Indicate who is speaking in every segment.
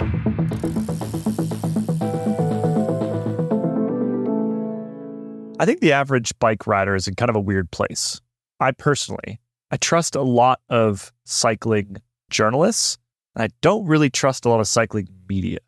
Speaker 1: I think the average bike rider is in kind of a weird place. I trust a lot of cycling journalists, and I don't really trust a lot of cycling media.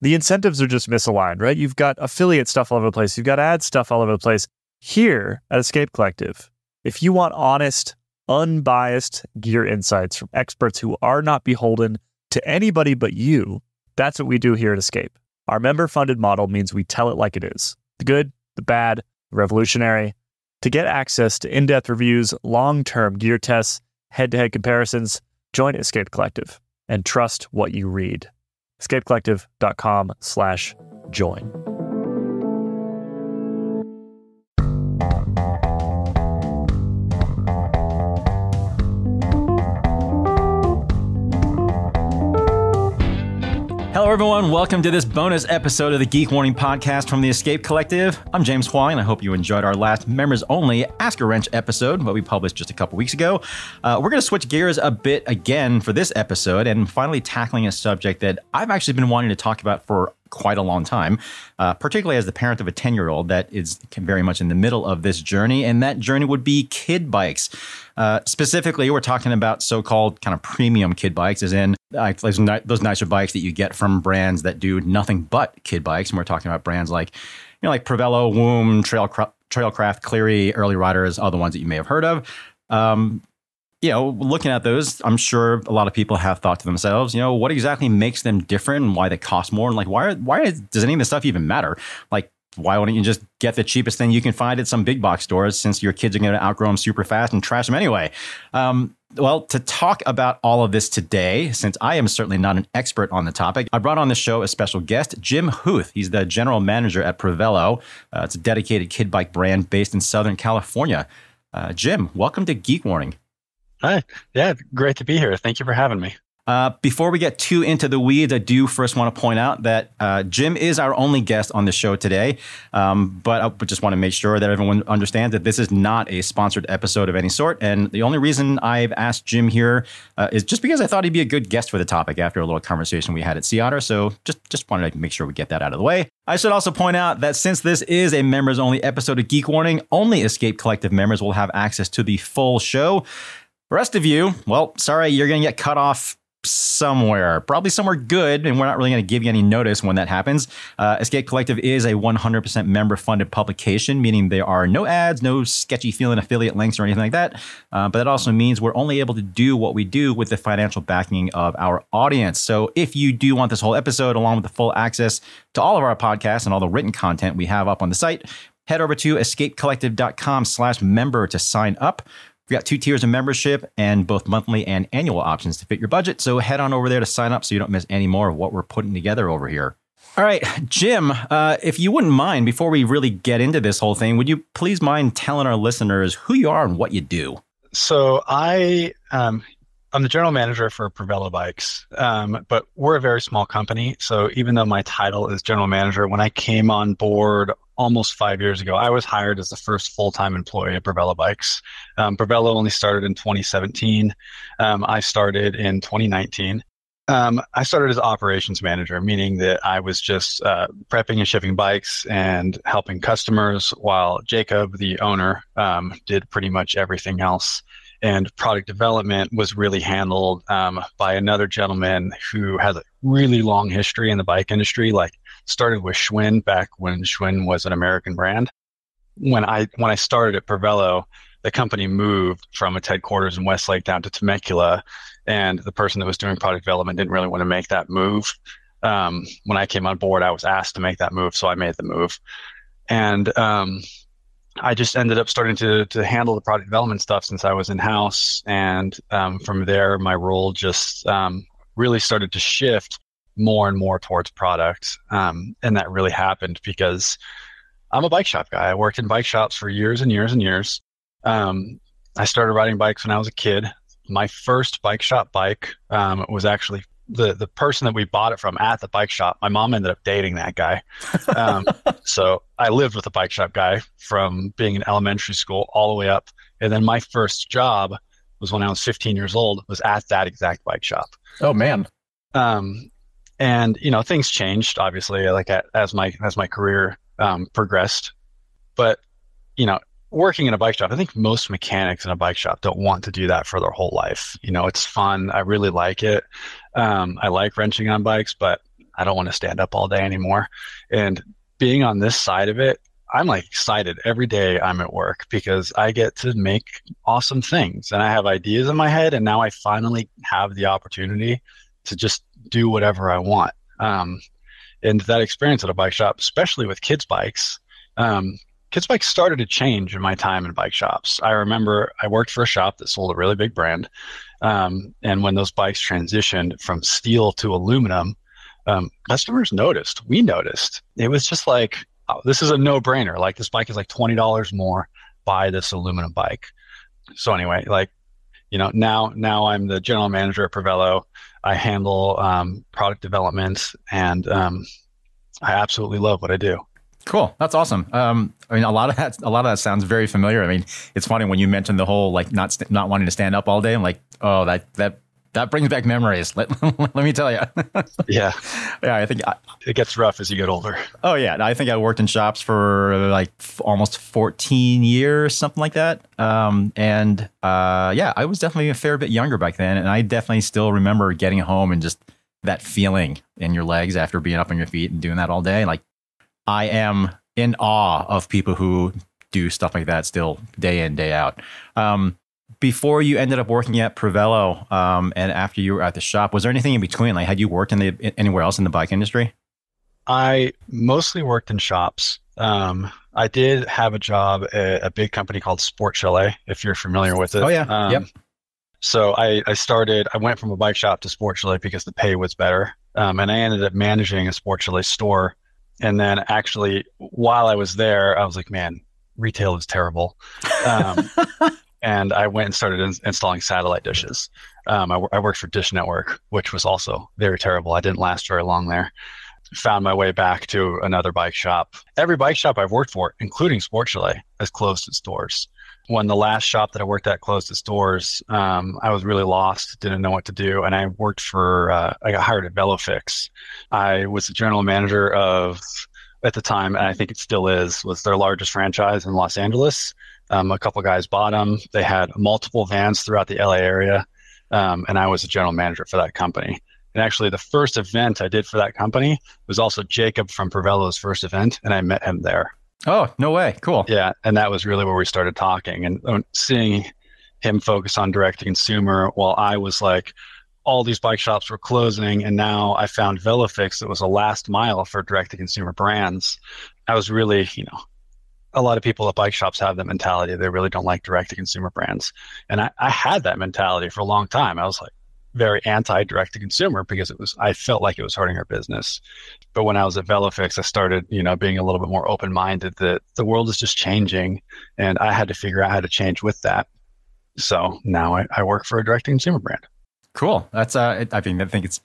Speaker 1: The incentives are just misaligned, right? You've got affiliate stuff all over the place. You've got ad stuff all over the place. Here at Escape Collective, if you want honest, unbiased gear insights from experts who are not beholden to anybody but you, that's what we do here at Escape. Our member-funded model means we tell it like it is. The good, the bad, the revolutionary. To get access to in-depth reviews, long-term gear tests, head-to-head comparisons, join Escape Collective and trust what you read. escapecollective.com/join.
Speaker 2: Hello, everyone. Welcome to this bonus episode of the Geek Warning Podcast from the Escape Collective. I'm James Huang, and I hope you enjoyed our last members-only Ask a Wrench episode, what we published just a couple weeks ago. We're going to switch gears a bit again for this episode, and finally tackling a subject that I've actually been wanting to talk about for quite a long time, particularly as the parent of a 10-year-old that is very much in the middle of this journey, and that journey would be kid bikes. Specifically, we're talking about so-called kind of premium kid bikes, as in those nicer bikes that you get from brands that do nothing but kid bikes. And we're talking about brands like, like Provello, Woom, Trailcraft, Cleary, Early Riders, all the ones that you may have heard of. Looking at those, I'm sure a lot of people have thought to themselves, what exactly makes them different and why they cost more? And why does any of this stuff even matter? Why wouldn't you just get the cheapest thing you can find at some big box stores, since your kids are going to outgrow them super fast and trash them anyway? Well, to talk about all of this today, since I am certainly not an expert on the topic, I brought on the show a special guest, Jim Huth. He's the general manager at Provello. It's a dedicated kid bike brand based in Southern California. Jim, welcome to Geek Warning.
Speaker 3: Hi. Yeah, great to be here. Thank you for having me.
Speaker 2: Before we get too into the weeds, I do first want to point out that Jim is our only guest on the show today. But I just want to make sure that everyone understands that this is not a sponsored episode of any sort. And the only reason I've asked Jim here is just because I thought he'd be a good guest for the topic after a little conversation we had at Sea Otter. So just wanted to make sure we get that out of the way. I should also point out that since this is a members-only episode of Geek Warning, only Escape Collective members will have access to the full show. The rest of you, well, sorry, you're going to get cut off somewhere, probably somewhere good, and we're not really going to give you any notice when that happens. Escape Collective is a 100% member-funded publication, meaning there are no ads, no sketchy feeling affiliate links or anything like that. But that also means we're only able to do what we do with the financial backing of our audience. So if you do want this whole episode, along with the full access to all of our podcasts and all the written content we have up on the site, head over to escapecollective.com/member to sign up. We've got 2 tiers of membership and both monthly and annual options to fit your budget. So head on over there to sign up so you don't miss any more of what we're putting together over here. All right, Jim, if you wouldn't mind, before we really get into this whole thing, would you please mind telling our listeners who you are and what you do?
Speaker 3: So I'm the general manager for Provello Bikes, but we're a very small company. So even though my title is general manager, when I came on board almost 5 years ago, I was hired as the first full-time employee at Provello Bikes. Provello only started in 2017. I started in 2019. I started as operations manager, meaning that I was just prepping and shipping bikes and helping customers, while Jacob, the owner, did pretty much everything else. And product development was really handled by another gentleman who has a really long history in the bike industry, started with Schwinn back when Schwinn was an American brand. When I started at Provello, the company moved from its headquarters in Westlake down to Temecula, and the person that was doing product development didn't really want to make that move. When I came on board, I was asked to make that move, so I made the move. And I just ended up starting to handle the product development stuff since I was in-house. And from there, my role just really started to shift more and more towards product. And that really happened because I'm a bike shop guy. I worked in bike shops for years and years and years. I started riding bikes when I was a kid. My first bike shop bike was actually the person that we bought it from at the bike shop. My mom ended up dating that guy. So I lived with the bike shop guy from being in elementary school all the way up. And then my first job was when I was 15 years old, was at that exact bike shop.
Speaker 1: Oh, man.
Speaker 3: And, things changed, obviously, like as my career progressed. But, you know, working in a bike shop, I think most mechanics in a bike shop don't want to do that for their whole life. It's fun. I really like it. I like wrenching on bikes, but I don't want to stand up all day anymore. And being on this side of it, I'm like excited every day I'm at work because I get to make awesome things and I have ideas in my head. And now I finally have the opportunity to just do whatever I want. And that experience at a bike shop, especially with kids bikes started to change in my time in bike shops. I remember I worked for a shop that sold a really big brand. And when those bikes transitioned from steel to aluminum, customers noticed. We noticed. It was just like, oh, this is a no-brainer. Like this bike is like $20 more. Buy this aluminum bike. So anyway, now I'm the general manager at Provello. I handle product development, and I absolutely love what I do.
Speaker 2: Cool. That's awesome. A lot of that sounds very familiar. I mean, it's funny when you mentioned the whole like not wanting to stand up all day. I'm like, oh, that brings back memories. Let me tell you.
Speaker 3: Yeah.
Speaker 2: Yeah. I think
Speaker 3: it gets rough as you get older.
Speaker 2: Oh yeah. I think I worked in shops for like almost 14 years, something like that. Yeah, I was definitely a fair bit younger back then. And I definitely still remember getting home and just that feeling in your legs after being up on your feet and doing that all day. Like I am in awe of people who do stuff like that still day in, day out. Before you ended up working at Provello, and after you were at the shop, was there anything in between? Like, had you worked anywhere else in the bike industry?
Speaker 3: I mostly worked in shops. I did have a job at a big company called Sport Chalet, if you're familiar with it.
Speaker 2: Oh yeah. Yep.
Speaker 3: So I went from a bike shop to Sport Chalet because the pay was better. And I ended up managing a Sport Chalet store. And then actually, while I was there, I was like, man, retail is terrible. And I went and started installing satellite dishes. I worked for Dish Network, which was also very terrible. I didn't last very long there. Found my way back to another bike shop. Every bike shop I've worked for, including Sport Chalet, has closed its doors. When the last shop that I worked at closed its doors, I was really lost, didn't know what to do. And I worked I got hired at VeloFix. I was the general manager of, at the time, and I think it still was their largest franchise in Los Angeles. A couple guys bought them. They had multiple vans throughout the LA area. And I was the general manager for that company. And actually the first event I did for that company was also Jacob from Provello's first event. And I met him there.
Speaker 2: Oh, no way. Cool.
Speaker 3: Yeah. And that was really where we started talking and seeing him focus on direct to consumer while I was like, all these bike shops were closing. And now I found VeloFix that was a last mile for direct to consumer brands. I was really, a lot of people at bike shops have that mentality. They really don't like direct to consumer brands. And I had that mentality for a long time. I was like very anti direct to consumer because I felt like it was hurting our business. But when I was at VeloFix, I started, being a little bit more open-minded that the world is just changing and I had to figure out how to change with that. So now I work for a direct to consumer brand.
Speaker 2: Cool. That's, I think it's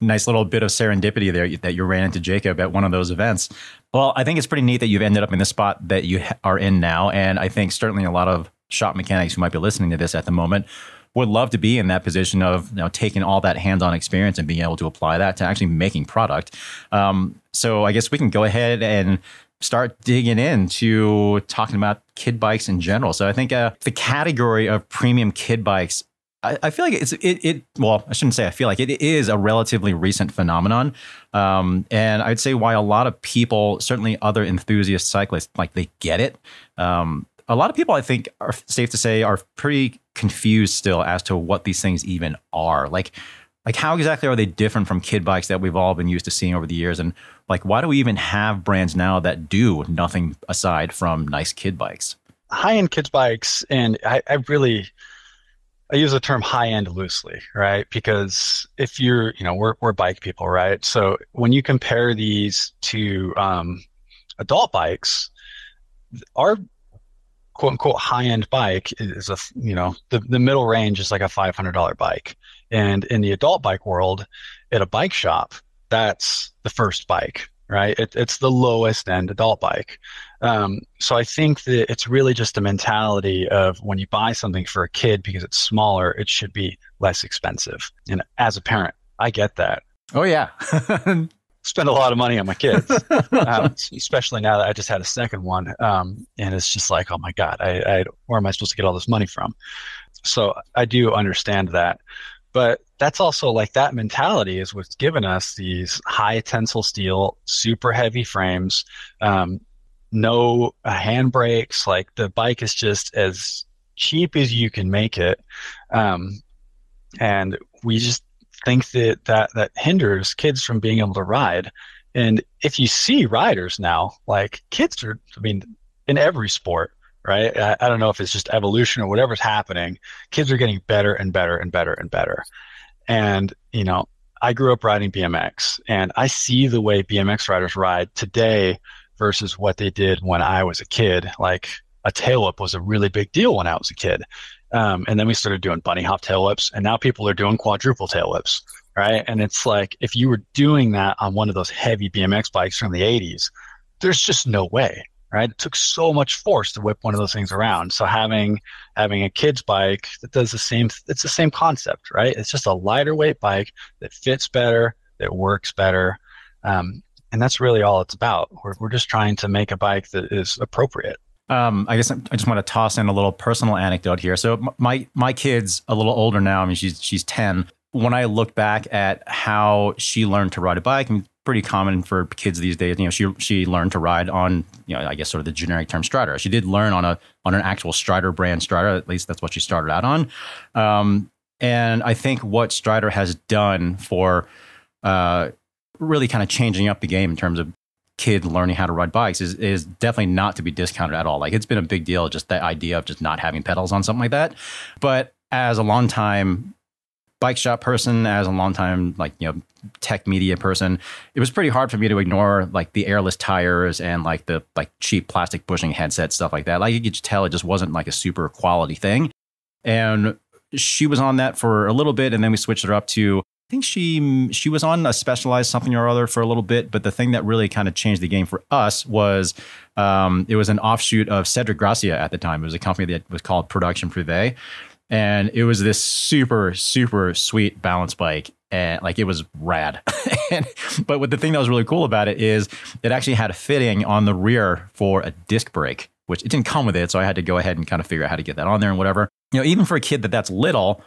Speaker 2: a nice little bit of serendipity there that you ran into Jacob at one of those events. Well, I think it's pretty neat that you've ended up in the spot that you are in now. And I think certainly a lot of shop mechanics who might be listening to this at the moment would love to be in that position of taking all that hands-on experience and being able to apply that to actually making product. So I guess we can go ahead and start digging into talking about kid bikes in general. So I think the category of premium kid bikes, I feel like well, I shouldn't say I feel like it is a relatively recent phenomenon. And I'd say why a lot of people, certainly other enthusiast cyclists, like they get it. A lot of people, I think, are safe to say, are pretty confused still as to what these things even are. Like how exactly are they different from kid bikes that we've all been used to seeing over the years? And like, why do we even have brands now that do nothing aside from nice kid bikes?
Speaker 3: High-end kids bikes, and I use the term high-end loosely, right? Because if you're, we're bike people, right? So when you compare these to adult bikes, our quote unquote high-end bike is the middle range is like a $500 bike. And in the adult bike world, at a bike shop, that's the first bike, right? It's the lowest end adult bike. So I think that it's really just a mentality of when you buy something for a kid because it's smaller, it should be less expensive. And as a parent, I get that.
Speaker 2: Oh, yeah.
Speaker 3: Spend a lot of money on my kids, especially now that I just had a second one. And it's just like, oh my God, where am I supposed to get all this money from? So I do understand that. But that's also like that mentality is what's given us these high tensile steel, super heavy frames, no handbrakes. Like the bike is just as cheap as you can make it. And we just think that hinders kids from being able to ride. And if you see riders now, like kids are, I mean, in every sport, right? I don't know if it's just evolution or whatever's happening. Kids are getting better and better and better and better. And, you know, I grew up riding BMX and I see the way BMX riders ride today versus what they did when I was a kid. Like a tail whip was a really big deal when I was a kid. And then we started doing bunny hop tail whips, and now people are doing quadruple tail whips, right? And it's like, if you were doing that on one of those heavy BMX bikes from the 80s, there's just no way, right? It took so much force to whip one of those things around. So having a kid's bike that does it's the same concept, right? It's just a lighter weight bike that fits better, that works better. And that's really all it's about. We're just trying to make a bike that is appropriate.
Speaker 2: I guess I just want to toss in a little personal anecdote here. So my kid's a little older now. I mean, she's 10. When I look back at how she learned to ride a bike, I mean, pretty common for kids these days. You know, she learned to ride on, you know, I guess sort of the generic term Strider. She did learn on an actual Strider brand Strider. At least that's what she started out on. And I think what Strider has done for really kind of changing up the game in terms of kids learning how to ride bikes is definitely not to be discounted at all. Like it's been a big deal, just the idea of just not having pedals on something like that. But as a longtime bike shop person, as a longtime like, you know, tech media person, it was pretty hard for me to ignore like the airless tires and like the like cheap plastic bushing headset stuff like that. Like you could just tell it just wasn't like a super quality thing. And she was on that for a little bit, and then we switched her up to, I think she was on a Specialized something or other for a little bit, but the thing that really kind of changed the game for us was it was an offshoot of Cedric Gracia at the time. It was a company that was called Production Privé, and it was this super, super sweet balance bike, and like it was rad. But the thing that was really cool about it is it actually had a fitting on the rear for a disc brake, which it didn't come with it, so I had to go ahead and kind of figure out how to get that on there and whatever. You know, even for a kid that's little,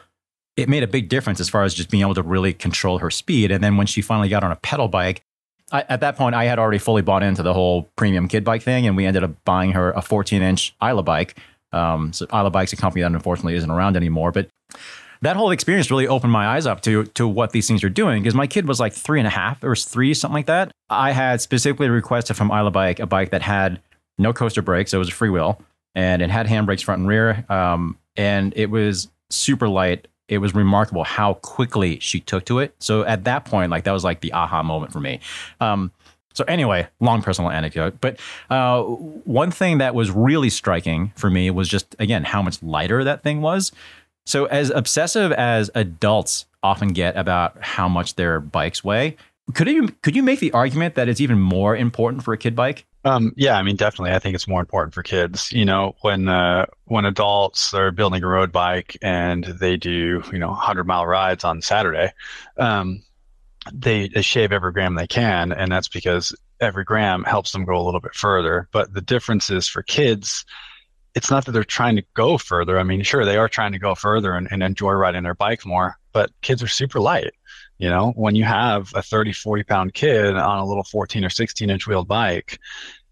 Speaker 2: it made a big difference as far as just being able to really control her speed. And then when she finally got on a pedal bike, at that point, I had already fully bought into the whole premium kid bike thing, and we ended up buying her a 14-inch Isla bike. So Isla Bike's a company that unfortunately isn't around anymore. But that whole experience really opened my eyes up to what these things are doing, because my kid was like 3.5 or 3, something like that. I had specifically requested from Isla Bike a bike that had no coaster brakes. So it was a freewheel, and it had handbrakes front and rear. And it was super light. It was remarkable how quickly she took to it. So at that point, like that was like the aha moment for me. So anyway, long personal anecdote. But one thing that was really striking for me was just, again, how much lighter that thing was. So as obsessive as adults often get about how much their bikes weigh, could you make the argument that it's even more important for a kid bike?
Speaker 3: Yeah, I mean, definitely. I think it's more important for kids. You know, when adults are building a road bike and they do, 100-mile rides on Saturday, they shave every gram they can, and that's because every gram helps them go a little bit further. But the difference is for kids, it's not that they're trying to go further. I mean, sure, they are trying to go further and enjoy riding their bike more, but kids are super light. You know, when you have a 30, 40-pound kid on a little 14 or 16-inch wheeled bike,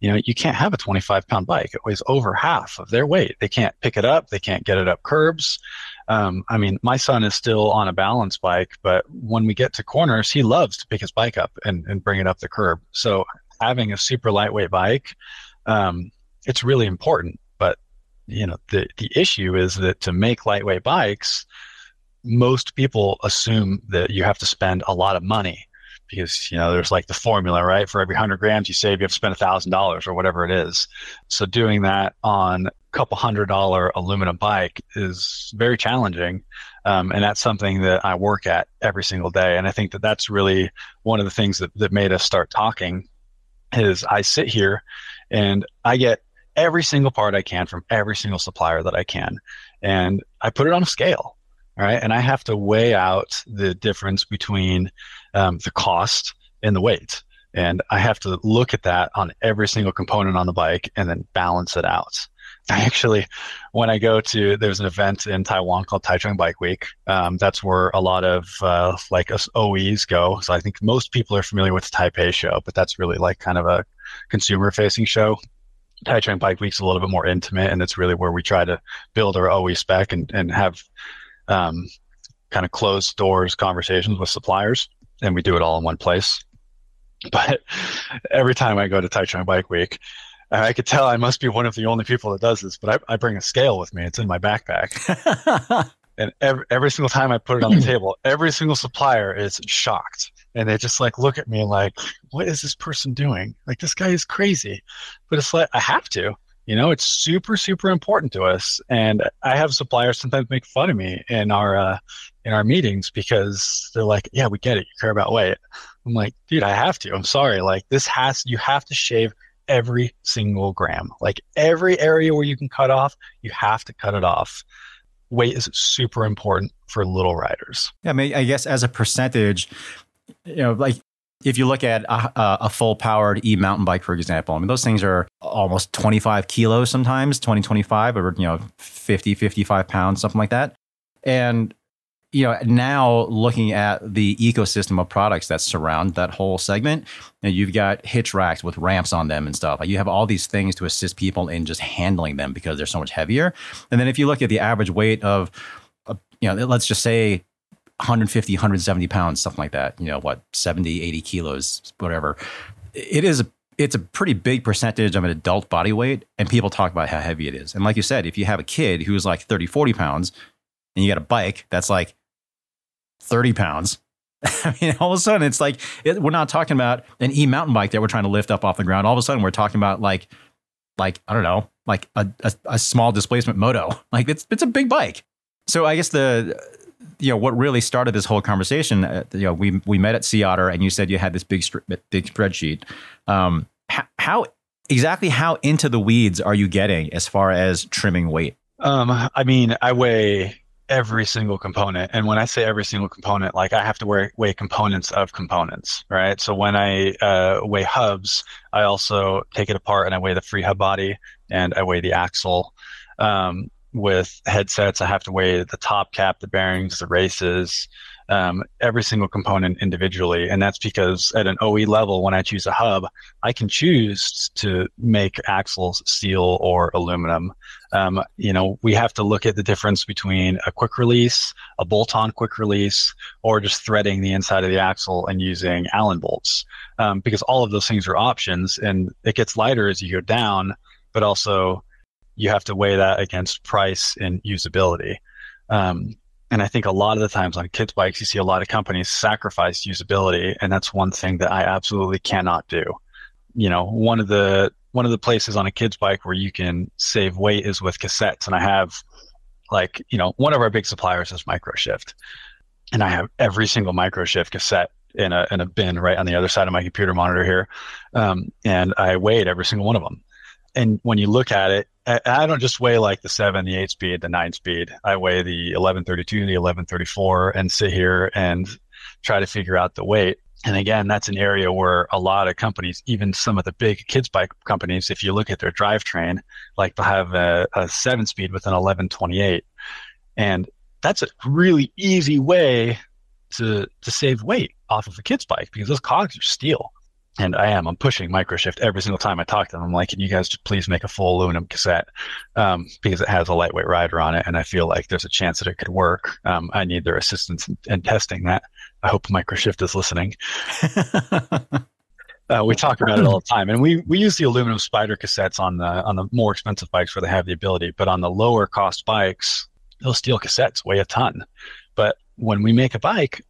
Speaker 3: you can't have a 25-pound bike. It weighs over half of their weight. They can't pick it up. They can't get it up curbs. I mean, my son is still on a balance bike, but when we get to corners, he loves to pick his bike up and bring it up the curb. So having a super lightweight bike, it's really important. But, the issue is that to make lightweight bikes, most people assume that you have to spend a lot of money because, there's like the formula, right? For every 100 grams you save, you have to spend $1,000 or whatever it is. So doing that on a couple $100 aluminum bike is very challenging. And that's something that I work at every single day. And I think that that's really one of the things that made us start talking is I sit here and I get every single part I can from every single supplier that I can. And I put it on a scale. All right. And I have to weigh out the difference between the cost and the weight. And I have to look at that on every single component on the bike and then balance it out. I actually, when I go to, there's an event in Taiwan called Taichung Bike Week. That's where a lot of like us OEs go. So I think most people are familiar with the Taipei show, but that's really like kind of a consumer facing show. Taichung Bike Week's a little bit more intimate, and it's really where we try to build our OE spec and have kind of closed doors conversations with suppliers, and we do it all in one place. But every time I go to Taichung Bike Week, I could tell I must be one of the only people that does this, but I bring a scale with me. It's in my backpack. And every single time I put it on the table, every single supplier is shocked. And they just like look at me like, what is this person doing? Like, this guy is crazy. But it's like, I have to. It's super, super important to us. And I have suppliers sometimes make fun of me in our meetings because they're like, yeah, we get it. You care about weight. I'm like, dude, I have to. I'm sorry. Like, you have to shave every single gram. Like, every area where you can cut off, you have to cut it off. Weight is super important for little riders.
Speaker 2: Yeah, I mean, I guess as a percentage, like if you look at a full powered e-mountain bike, for example, I mean, those things are almost 25 kilos sometimes, 25, or, 50, 55 pounds, something like that. And, now looking at the ecosystem of products that surround that whole segment, you've got hitch racks with ramps on them and stuff. Like, you have all these things to assist people in just handling them because they're so much heavier. And then if you look at the average weight of, let's just say 150, 170 pounds, something like that, 70, 80 kilos, whatever. It's a pretty big percentage of an adult body weight, and people talk about how heavy it is. And like you said, if you have a kid who's like 30, 40 pounds, and you got a bike that's like 30 pounds, I mean, all of a sudden it's like, we're not talking about an e-mountain bike that we're trying to lift up off the ground. All of a sudden we're talking about like, I don't know, like a small displacement moto. Like, it's a big bike. So I guess what really started this whole conversation, we met at Sea Otter, and you said you had this big spreadsheet. How into the weeds are you getting as far as trimming weight?
Speaker 3: I mean, I weigh every single component. And when I say every single component, like, I have to weigh components of components, right? So when I weigh hubs, I also take it apart and I weigh the free hub body and I weigh the axle. With headsets, I have to weigh the top cap, the bearings, the races, every single component individually. And that's because at an OE level, when I choose a hub, I can choose to make axles steel or aluminum. We have to look at the difference between a quick release, a bolt-on quick release, or just threading the inside of the axle and using Allen bolts, because all of those things are options, and it gets lighter as you go down, but also you have to weigh that against price and usability. And I think a lot of the times on kids' bikes, you see a lot of companies sacrifice usability, and that's one thing that I absolutely cannot do. One of the places on a kid's bike where you can save weight is with cassettes, and I have one of our big suppliers is Microshift, and I have every single Microshift cassette in a bin right on the other side of my computer monitor here, and I weighed every single one of them. And when you look at it, I don't just weigh like the 7, the 8 speed, the 9 speed. I weigh the 1132, the 1134, and sit here and try to figure out the weight. And again, that's an area where a lot of companies, even some of the big kids bike companies, if you look at their drivetrain, like they'll have a 7 speed with an 1128. And that's a really easy way to save weight off of a kid's bike because those cogs are steel. And I'm pushing Microshift every single time I talk to them. I'm like, can you guys just please make a full aluminum cassette? Because it has a lightweight rider on it. And I feel like there's a chance that it could work. I need their assistance in testing that. I hope Microshift is listening. We talk about it all the time. And we use the aluminum spider cassettes on the more expensive bikes where they have the ability. But on the lower cost bikes, those steel cassettes weigh a ton. But when we make a bike,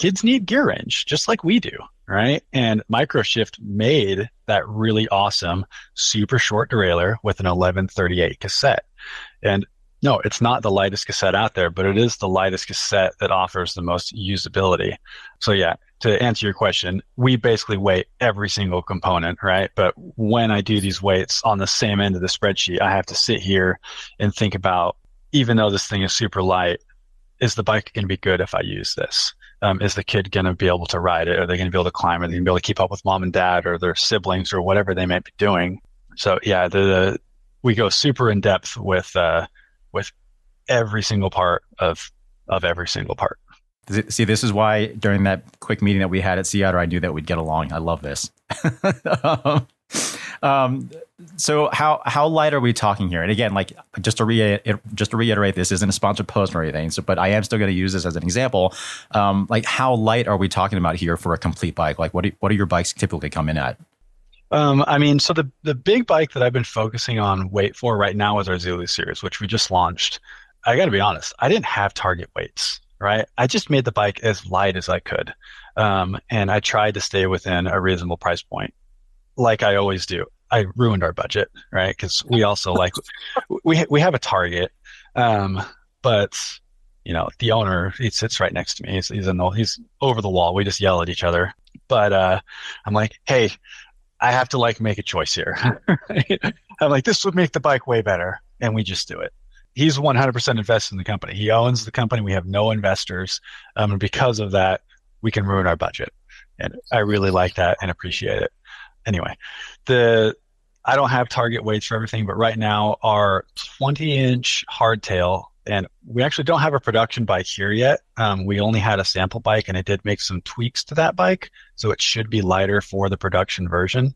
Speaker 3: kids need gear range, just like we do. Right. And Microshift made that really awesome, super short derailleur with an 1138 cassette. And no, it's not the lightest cassette out there, but it is the lightest cassette that offers the most usability. So yeah, to answer your question, we basically weigh every single component, right? But when I do these weights on the same end of the spreadsheet, I have to sit here and think about, even though this thing is super light, is the bike going to be good if I use this? Is the kid going to be able to ride it? Are they going to be able to climb? Are they going to be able to keep up with mom and dad or their siblings or whatever they might be doing? So yeah, we go super in depth with every single part of every single part.
Speaker 2: See, this is why during that quick meeting that we had at Seattle, I knew that we'd get along. I love this. So how light are we talking here? And again, like just to reiterate, this isn't a sponsored post or anything. So, but I am still going to use this as an example. Like how light are we talking about here for a complete bike? Like what do your bikes typically come in at?
Speaker 3: I mean, so the big bike that I've been focusing on weight for right now is our Zulu series, which we just launched. I got to be honest, I didn't have target weights, right? I just made the bike as light as I could. And I tried to stay within a reasonable price point, like I always do. I ruined our budget, right? Because we also we have a target, but you know the owner, he sits right next to me. He's over the wall. We just yell at each other. But I'm like, hey, I have to make a choice here. I'm like, this would make the bike way better, and we just do it. He's 100% invested in the company. He owns the company. We have no investors, and because of that, we can ruin our budget. And I really like that and appreciate it. Anyway, I don't have target weights for everything, but right now our 20-inch hardtail, and we actually don't have a production bike here yet. We only had a sample bike, and I did make some tweaks to that bike, so it should be lighter for the production version.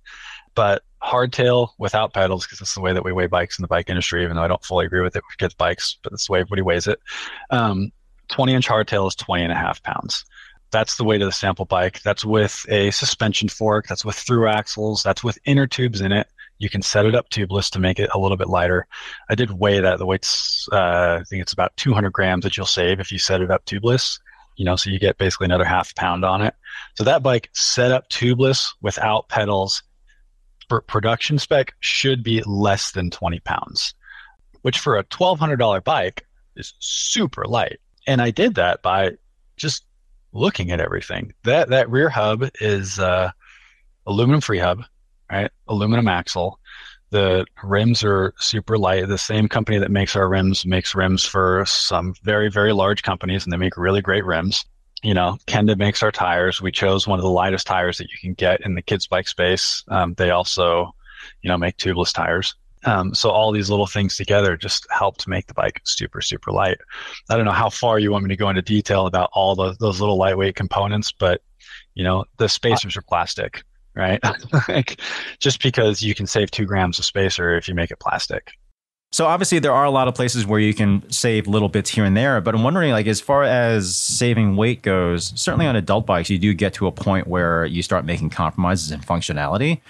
Speaker 3: But hardtail without pedals, because that's the way that we weigh bikes in the bike industry, even though I don't fully agree with it with kids' bikes, but that's the way everybody weighs it. 20-inch hardtail is 20.5 pounds. That's the weight of the sample bike. That's with a suspension fork. That's with through axles. That's with inner tubes in it. You can set it up tubeless to make it a little bit lighter. I did weigh that. The weight's, I think it's about 200 grams that you'll save if you set it up tubeless. You know, so you get basically another half pound on it. So that bike set up tubeless without pedals for production spec should be less than 20 pounds, which for a $1,200 bike is super light. And I did that by just looking at everything. That rear hub is aluminum free hub, right? Aluminum axle. The rims are super light. The same company that makes our rims makes rims for some very, very large companies, and they make really great rims. You know, Kenda makes our tires. We chose one of the lightest tires that you can get in the kids bike space. They also, make tubeless tires. So all these little things together just help to make the bike super, super light. I don't know how far you want me to go into detail about all those little lightweight components, but the spacers are plastic, right? Just because you can save 2 grams of spacer if you make it plastic.
Speaker 2: So obviously there are a lot of places where you can save little bits here and there, but I'm wondering, as far as saving weight goes, certainly on adult bikes, you do get to a point where you start making compromises in functionality.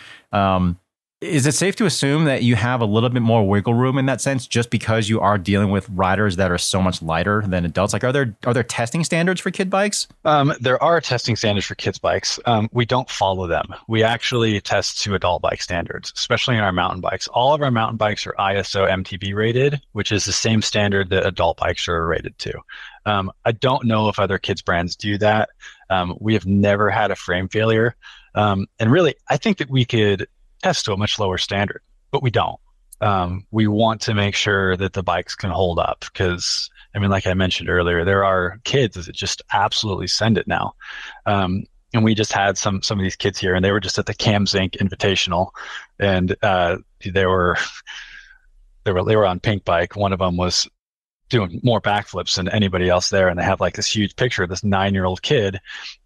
Speaker 2: Is it safe to assume that you have a little bit more wiggle room in that sense, just because you are dealing with riders that are so much lighter than adults? Are there testing standards for kid bikes?
Speaker 3: There are testing standards for kids bikes. We don't follow them. We actually test to adult bike standards, especially in our mountain bikes. All of our mountain bikes are ISO MTB rated, which is the same standard that adult bikes are rated to. I don't know if other kids brands do that. We have never had a frame failure. And really, I think that we could test to a much lower standard, but we don't. We want to make sure that the bikes can hold up because, like I mentioned earlier, there are kids that just absolutely send it now. And we just had some of these kids here, and they were just at the Cams Inc. Invitational, and they were on Pink Bike. One of them was doing more backflips than anybody else there, and they have this huge picture of this 9-year-old kid,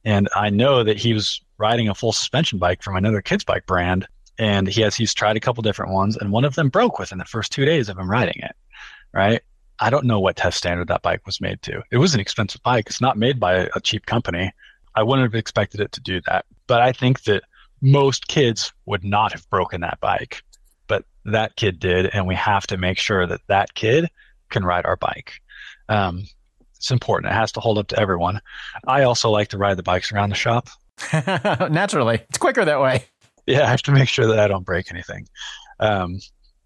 Speaker 3: and I know that he was riding a full suspension bike from another kids bike brand. And he's tried a couple different ones, and one of them broke within the first 2 days of him riding it, right? I don't know what test standard that bike was made to. It was an expensive bike. It's not made by a cheap company. I wouldn't have expected it to do that. But I think that most kids would not have broken that bike. But that kid did, and we have to make sure that that kid can ride our bike. It's important. It has to hold up to everyone. I also like to ride the bikes around the shop.
Speaker 2: Naturally. It's quicker that way.
Speaker 3: Yeah, I have to make sure that I don't break anything. But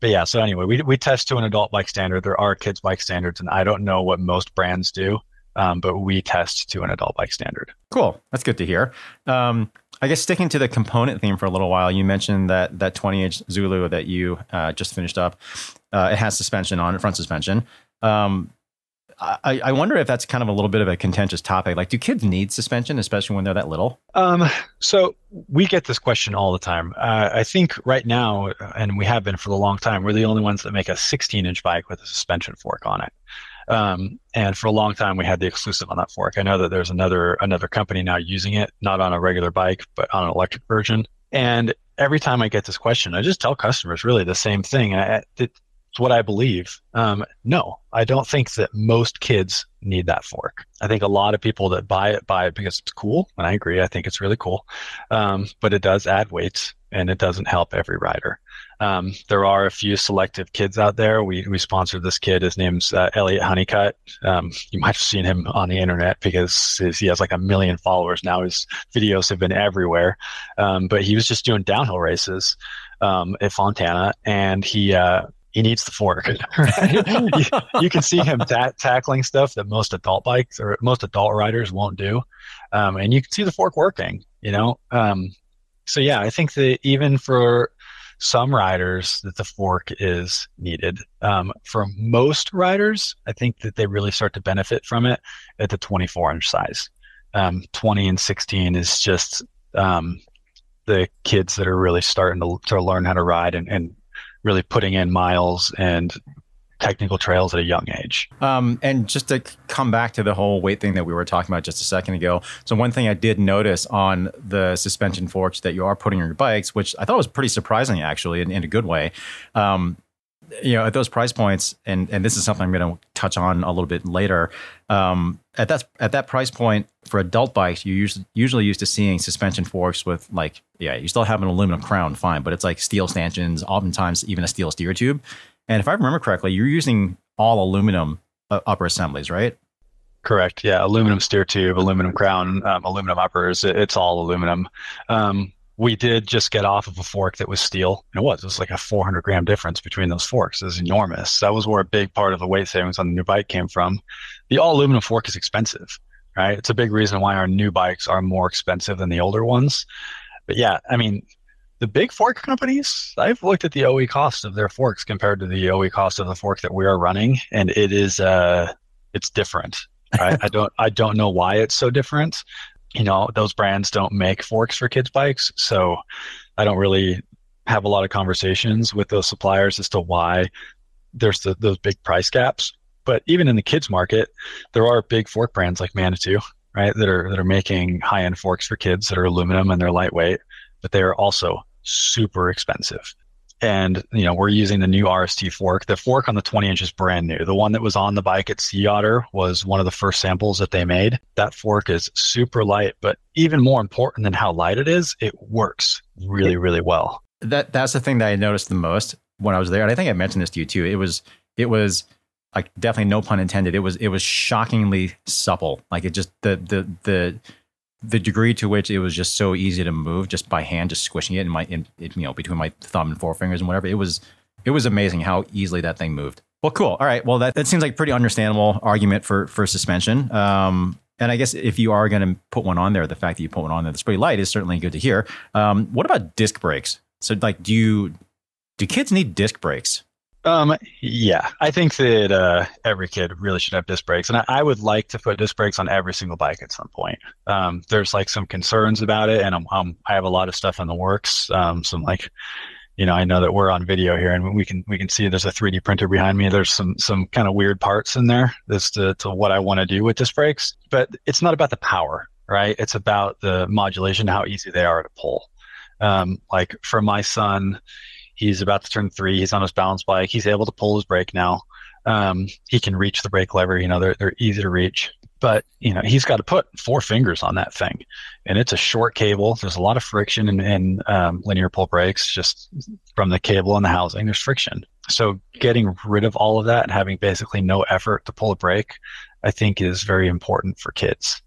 Speaker 3: yeah, so anyway, we test to an adult bike standard. There are kids bike standards, and I don't know what most brands do, but we test to an adult bike standard.
Speaker 2: Cool. That's good to hear. I guess sticking to the component theme for a little while, you mentioned that 20-inch Zulu that you just finished up, it has suspension on it, front suspension. I wonder if that's kind of a little bit of a contentious topic. Like, do kids need suspension, especially when they're that little?
Speaker 3: So we get this question all the time. I think right now, and we have been for a long time, we're the only ones that make a 16-inch bike with a suspension fork on it. And for a long time, we had the exclusive on that fork. I know that there's another company now using it, not on a regular bike, but on an electric version. And every time I get this question, I just tell customers really the same thing. It's what I believe. No, I don't think that most kids need that fork. I think a lot of people that buy it because it's cool. And I agree. I think it's really cool. But it does add weight and it doesn't help every rider. There are a few selective kids out there. We sponsored this kid. His name's Elliot Honeycutt. You might have seen him on the internet because he has like 1 million followers now. His videos have been everywhere. But he was just doing downhill races at Fontana, and he needs the fork. Right? You can see him tackling stuff that most adult bikes or most adult riders won't do, and you can see the fork working. So yeah, I think that even for some riders that the fork is needed. For most riders, I think that they really start to benefit from it at the 24-inch size. 20 and 16 is just the kids that are really starting to learn how to ride and really putting in miles and technical trails at a young age.
Speaker 2: And just to come back to the whole weight thing that we were talking about just a second ago. So one thing I did notice on the suspension forks that you are putting on your bikes, which I thought was pretty surprising actually in a good way. At those price points, and this is something I'm going to touch on a little bit later. At that price point for adult bikes, you usually used to seeing suspension forks with you still have an aluminum crown, fine, but it's like steel stanchions, oftentimes even a steel steer tube. And if I remember correctly, you're using all aluminum upper assemblies, right?
Speaker 3: Correct. Yeah. Aluminum steer tube, aluminum crown, aluminum uppers. It's all aluminum. We did just get off of a fork that was steel. It was like a 400 gram difference between those forks. It was enormous. That was where a big part of the weight savings on the new bike came from. The all aluminum fork is expensive, right? It's a big reason why our new bikes are more expensive than the older ones. But yeah, I mean, the big fork companies, I've looked at the OE cost of their forks compared to the OE cost of the fork that we are running, and it is it's different. Right? I don't know why it's so different. Those brands don't make forks for kids' bikes, so I don't really have a lot of conversations with those suppliers as to why there's those big price gaps. But even in the kids market, there are big fork brands like Manitou, right, that are making high-end forks for kids that are aluminum and they're lightweight, but they are also super expensive. And, we're using the new RST fork. The fork on the 20-inch is brand new. The one that was on the bike at Sea Otter was one of the first samples that they made. That fork is super light, but even more important than how light it is, it works really, really well.
Speaker 2: That's the thing that I noticed the most when I was there. And I think I mentioned this to you too. It was like, definitely no pun intended. It was shockingly supple. Like it just, the degree to which it was just so easy to move just by hand, just squishing it between my thumb and forefingers and whatever. It was amazing how easily that thing moved. Well, cool. All right. Well, that seems like a pretty understandable argument for suspension. And I guess if you are going to put one on there, the fact that you put one on there that's pretty light is certainly good to hear. What about disc brakes? So do kids need disc brakes?
Speaker 3: Yeah, I think that every kid really should have disc brakes, and I would like to put disc brakes on every single bike at some point. There's some concerns about it, and I have a lot of stuff in the works. Some I know that we're on video here, and we can see there's a 3D printer behind me. There's some kind of weird parts in there as to what I want to do with disc brakes, but it's not about the power, right? It's about the modulation, how easy they are to pull. For my son, he's about to turn 3. He's on his balance bike. He's able to pull his brake now. He can reach the brake lever. They're easy to reach. But, he's got to put 4 fingers on that thing. And it's a short cable. There's a lot of friction in linear pull brakes just from the cable and the housing. There's friction. So getting rid of all of that and having basically no effort to pull a brake, I think is very important for kids,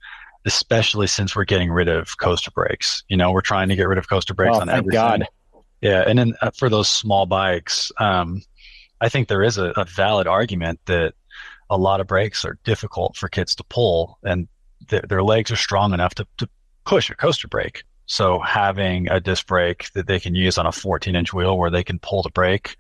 Speaker 3: especially since we're getting rid of coaster brakes. We're trying to get rid of coaster brakes on everything. God. Yeah, and then for those small bikes, I think there is a valid argument that a lot of brakes are difficult for kids to pull, and their legs are strong enough to push a coaster brake. So having a disc brake that they can use on a 14-inch wheel where they can pull the brake,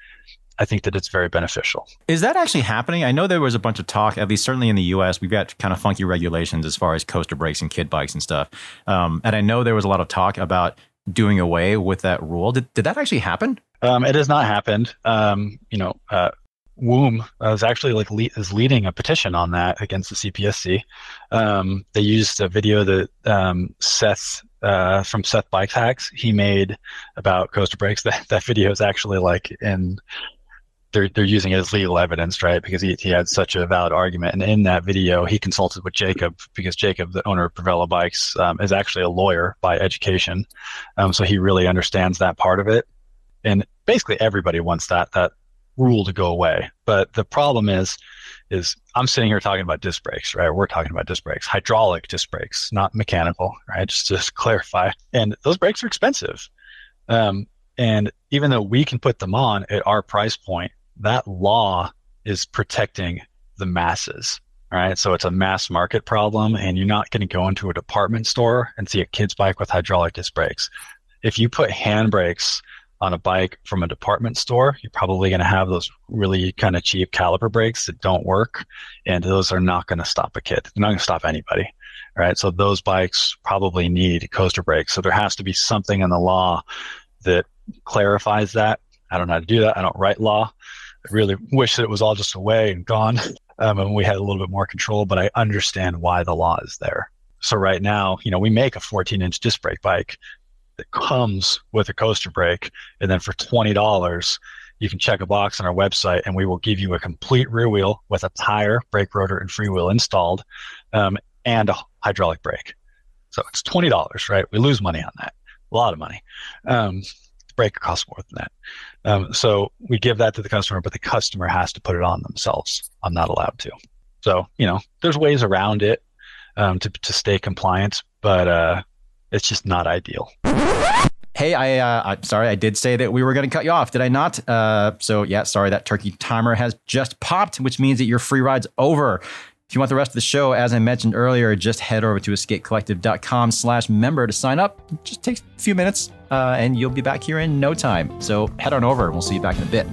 Speaker 3: I think that it's very beneficial.
Speaker 2: Is that actually happening? I know there was a bunch of talk, at least certainly in the US, we've got kind of funky regulations as far as coaster brakes and kid bikes and stuff. And I know there was a lot of talk about doing away with that rule. Did that actually happen?
Speaker 3: It has not happened. WOOM is actually is leading a petition on that against the CPSC. They used a video that Seth from Seth Bike Hacks he made about coaster brakes. That video is actually they're using it as legal evidence, right? Because he had such a valid argument. And in that video, he consulted with Jacob because Jacob, the owner of Pravella Bikes, is actually a lawyer by education. So he really understands that part of it. And basically everybody wants that rule to go away. But the problem is I'm sitting here talking about disc brakes, right? We're talking about disc brakes, hydraulic disc brakes, not mechanical, right? Just to clarify. And those brakes are expensive. And even though we can put them on at our price point, that law is protecting the masses, right? So it's a mass market problem, and you're not going to go into a department store and see a kid's bike with hydraulic disc brakes. If you put hand brakes on a bike from a department store, you're probably going to have those really kind of cheap caliper brakes that don't work, and those are not going to stop a kid. They're not going to stop anybody, right? So those bikes probably need coaster brakes. So there has to be something in the law that clarifies that. I don't know how to do that. I don't write law. I really wish that it was all just away and gone, and we had a little bit more control, but I understand why the law is there. So right now, we make a 14-inch disc brake bike that comes with a coaster brake, and then for $20, you can check a box on our website, and we will give you a complete rear wheel with a tire, brake rotor, and freewheel installed, and a hydraulic brake. So it's $20, right? We lose money on that, a lot of money. The brake costs more than that. So we give that to the customer, but the customer has to put it on themselves. I'm not allowed to. So, there's ways around it to stay compliant, but it's just not ideal.
Speaker 2: Hey, I'm sorry, I did say that we were going to cut you off, did I not? So yeah, sorry, that turkey timer has just popped, which means that your free ride's over. If you want the rest of the show, as I mentioned earlier, just head over to escapecollective.com/member to sign up. It just takes a few minutes, and you'll be back here in no time. So head on over, and we'll see you back in a bit.